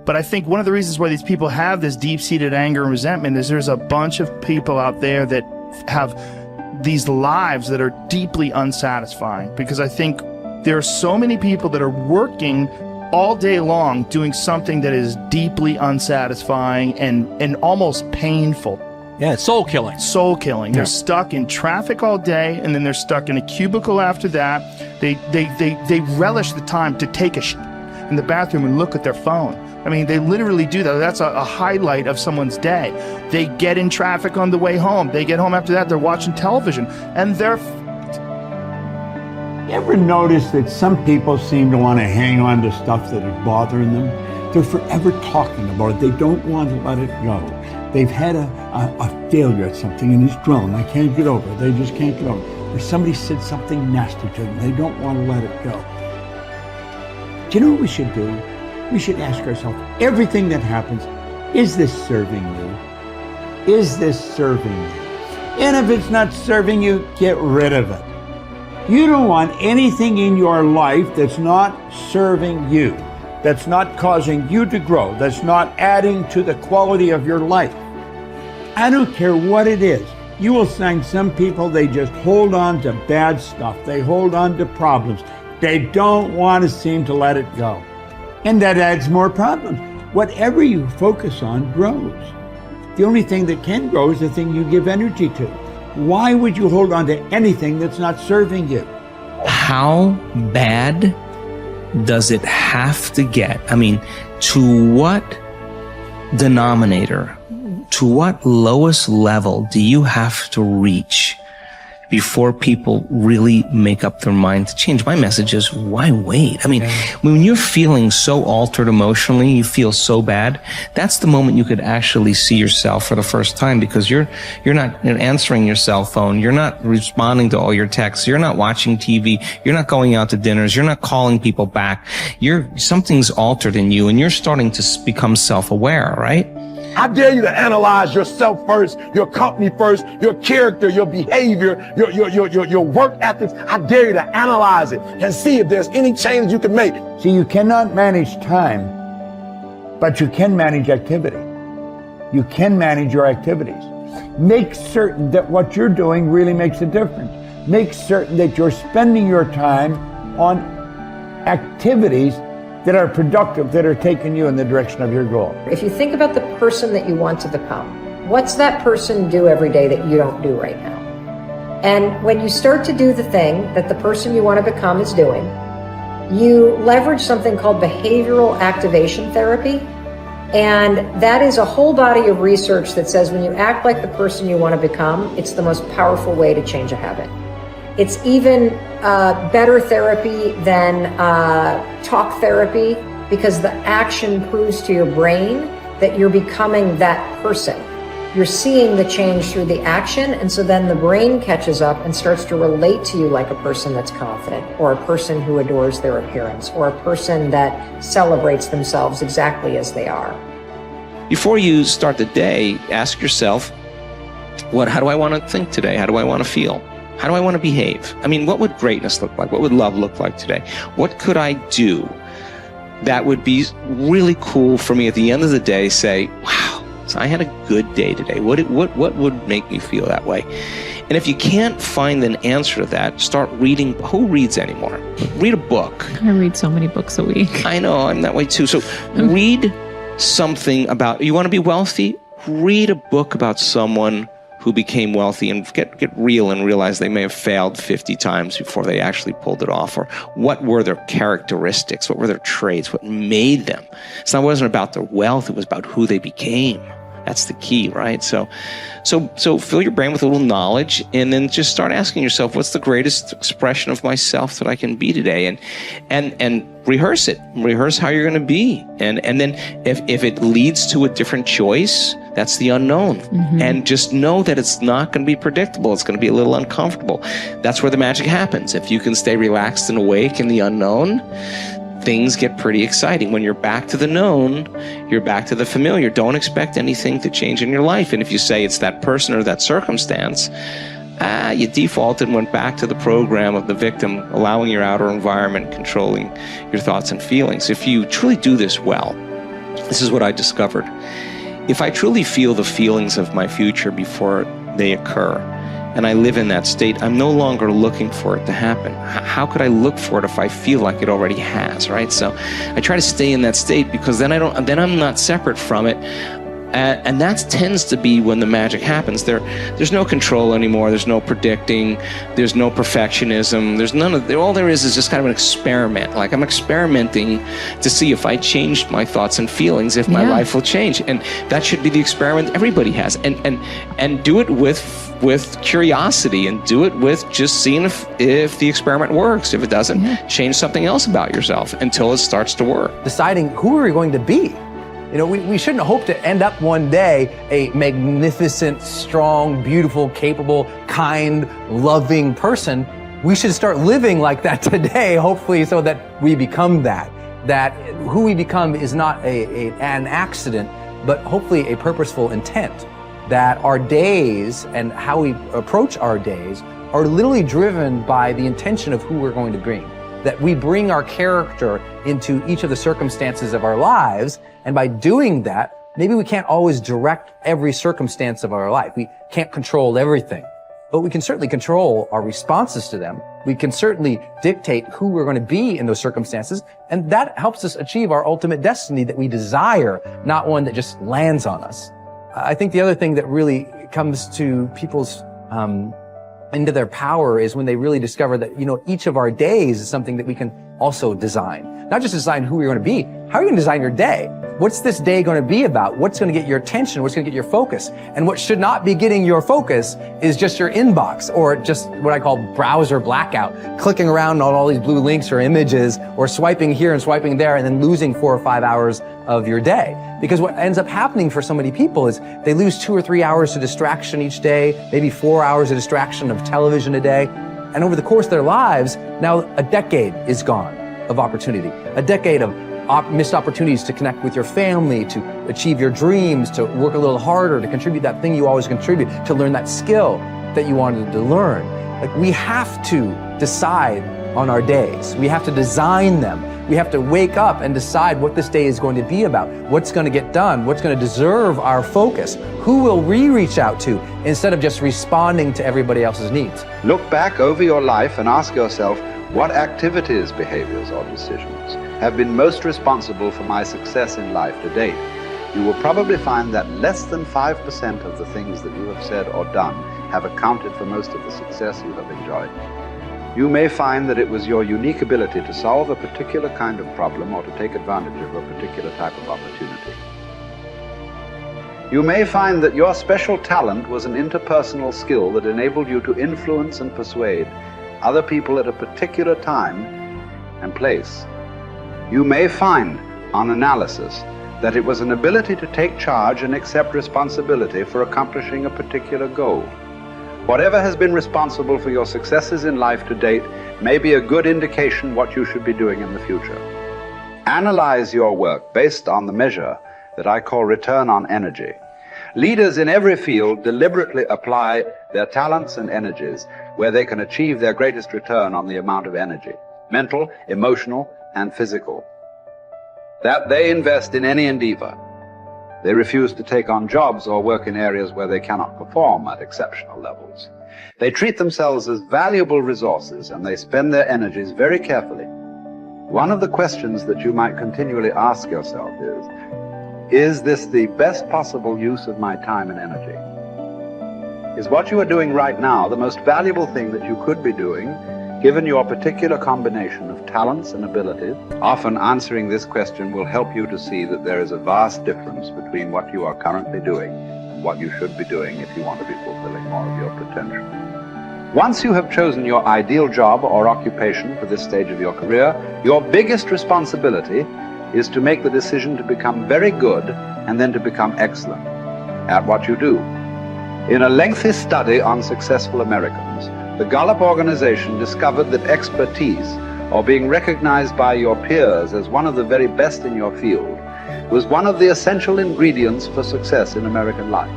But I think one of the reasons why these people have this deep-seated anger and resentment is there's a bunch of people out there that have these lives that are deeply unsatisfying, because I think there are so many people that are working all day long doing something that is deeply unsatisfying and almost painful. Yeah, it's soul killing. Soul killing. Yeah. They're stuck in traffic all day, and then they're stuck in a cubicle after that. They relish the time to take a shit in the bathroom and look at their phone. I mean, they literally do that. That's a highlight of someone's day. They get in traffic on the way home. They get home after that, they're watching television, and they're... You ever notice that some people seem to want to hang on to stuff that is bothering them? They're forever talking about it. They don't want to let it go. They've had a failure at something and it's grown. I can't get over it. They just can't get over it. Or somebody said something nasty to them. They don't want to let it go. Do you know what we should do? We should ask ourselves, everything that happens, is this serving you? Is this serving you? And if it's not serving you, get rid of it. You don't want anything in your life that's not serving you, that's not causing you to grow, that's not adding to the quality of your life. I don't care what it is. You will find some people, they just hold on to bad stuff. They hold on to problems. They don't want to seem to let it go. And that adds more problems. Whatever you focus on grows. The only thing that can grow is the thing you give energy to. Why would you hold on to anything that's not serving you? How bad does it have to get? I mean, to what denominator, to what lowest level do you have to reach before people really make up their mind to change? My message is, why wait? I mean, when you're feeling so altered emotionally, you feel so bad, that's the moment you could actually see yourself for the first time, because you're not answering your cell phone, you're not responding to all your texts, you're not watching TV, you're not going out to dinners, you're not calling people back. Something's altered in you, and you're starting to become self-aware, right? I dare you to analyze yourself first, your company first, your character, your behavior, your work ethics. I dare you to analyze it and see if there's any change you can make. See, you cannot manage time, but you can manage activity. You can manage your activities. Make certain that what you're doing really makes a difference. Make certain that you're spending your time on activities that are productive, that are taking you in the direction of your goal. If you think about the person that you want to become, what's that person do every day that you don't do right now? And when you start to do the thing that the person you want to become is doing, you leverage something called behavioral activation therapy. And that is a whole body of research that says when you act like the person you want to become, it's the most powerful way to change a habit. It's even better therapy than talk therapy, because the action proves to your brain that you're becoming that person. You're seeing the change through the action, and so then the brain catches up and starts to relate to you like a person that's confident, or a person who adores their appearance, or a person that celebrates themselves exactly as they are. Before you start the day, ask yourself, how do I want to think today? How do I want to feel? How do I want to behave? I mean, what would greatness look like? What would love look like today? What could I do that would be really cool for me at the end of the day? Say, wow, so I had a good day today. What would make me feel that way? And if you can't find an answer to that, start reading. Who reads anymore? Read a book. I read so many books a week. I know, I'm that way too. So read something about, you want to be wealthy? Read a book about someone who became wealthy, and get real and realize they may have failed 50 times before they actually pulled it off. Or what were their characteristics? What were their traits? What made them? It wasn't about their wealth. It was about who they became. That's the key, right? So fill your brain with a little knowledge, and then just start asking yourself, what's the greatest expression of myself that I can be today? And rehearse it. Rehearse how you're going to be. And then if it leads to a different choice, that's the unknown. Mm-hmm. And just know that it's not going to be predictable. It's going to be a little uncomfortable. That's where the magic happens. If you can stay relaxed and awake in the unknown, things get pretty exciting. When you're back to the known, you're back to the familiar. Don't expect anything to change in your life. And if you say it's that person or that circumstance, you defaulted and went back to the program of the victim, allowing your outer environment controlling your thoughts and feelings. If you truly do this well, This is what I discovered. If I truly feel the feelings of my future before they occur, and I live in that state, I'm no longer looking for it to happen. How could I look for it if I feel like it already has, right? So I try to stay in that state, because then I'm not separate from it. And that tends to be when the magic happens. There's no control anymore. There's no predicting. There's no perfectionism. There's none of. All there is just kind of an experiment. Like, I'm experimenting to see if I changed my thoughts and feelings, if my life will change. And that should be the experiment everybody has. And do it with curiosity, and do it with just seeing if the experiment works. If it doesn't, change something else about yourself until it starts to work. Deciding who are we going to be. You know, we shouldn't hope to end up one day a magnificent, strong, beautiful, capable, kind, loving person. We should start living like that today, hopefully, so that we become that. That who we become is not an accident, but hopefully a purposeful intent. That our days and how we approach our days are literally driven by the intention of who we're going to bring. That we bring our character into each of the circumstances of our lives, and by doing that, maybe we can't always direct every circumstance of our life. We can't control everything, but we can certainly control our responses to them. We can certainly dictate who we're going to be in those circumstances, and that helps us achieve our ultimate destiny that we desire, not one that just lands on us. I think the other thing that really comes to people's into their power is when they really discover that, you know, each of our days is something that we can also design. Not just design who we're going to be. How are you going to design your day? What's this day going to be about? What's going to get your attention? What's going to get your focus? And what should not be getting your focus is just your inbox, or just what I call browser blackout, clicking around on all these blue links or images, or swiping here and swiping there, and then losing 4 or 5 hours of your day. Because what ends up happening for so many people is they lose 2 or 3 hours to distraction each day, maybe 4 hours of distraction of television a day. And over the course of their lives, now a decade is gone of opportunity, a decade of missed opportunities to connect with your family, to achieve your dreams, to work a little harder, to contribute that thing you always contribute, to learn that skill that you wanted to learn. Like, we have to decide on our days. We have to design them. We have to wake up and decide what this day is going to be about, what's going to get done, what's going to deserve our focus, who will we reach out to, instead of just responding to everybody else's needs. Look back over your life and ask yourself, what activities, behaviors, or decisions have been most responsible for my success in life to date? You will probably find that less than 5% of the things that you have said or done have accounted for most of the success you have enjoyed. You may find that it was your unique ability to solve a particular kind of problem or to take advantage of a particular type of opportunity. You may find that your special talent was an interpersonal skill that enabled you to influence and persuade other people at a particular time and place. You may find, on analysis, that it was an ability to take charge and accept responsibility for accomplishing a particular goal. Whatever has been responsible for your successes in life to date may be a good indication what you should be doing in the future. Analyze your work based on the measure that I call return on energy. Leaders in every field deliberately apply their talents and energies where they can achieve their greatest return on the amount of energy, mental, emotional, and physical, that they invest in any endeavor. They refuse to take on jobs or work in areas where they cannot perform at exceptional levels. They treat themselves as valuable resources, and they spend their energies very carefully. One of the questions that you might continually ask yourself is this the best possible use of my time and energy? Is what you are doing right now the most valuable thing that you could be doing, given your particular combination of talents and abilities? Often answering this question will help you to see that there is a vast difference between what you are currently doing and what you should be doing if you want to be fulfilling more of your potential. Once you have chosen your ideal job or occupation for this stage of your career, your biggest responsibility is to make the decision to become very good and then to become excellent at what you do. In a lengthy study on successful Americans, the Gallup organization discovered that expertise, or being recognized by your peers as one of the very best in your field, was one of the essential ingredients for success in American life.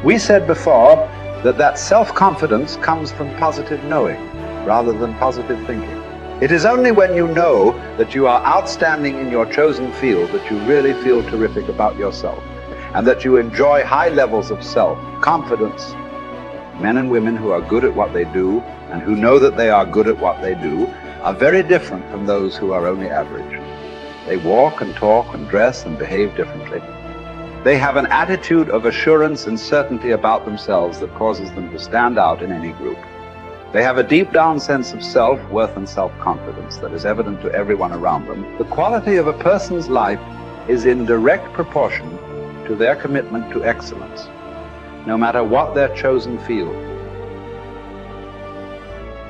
We said before that self-confidence comes from positive knowing rather than positive thinking. It is only when you know that you are outstanding in your chosen field that you really feel terrific about yourself, and that you enjoy high levels of self-confidence. Men and women who are good at what they do and who know that they are good at what they do are very different from those who are only average. They walk and talk and dress and behave differently. They have an attitude of assurance and certainty about themselves that causes them to stand out in any group. They have a deep down sense of self-worth and self-confidence that is evident to everyone around them. The quality of a person's life is in direct proportion to their commitment to excellence, no matter what their chosen field.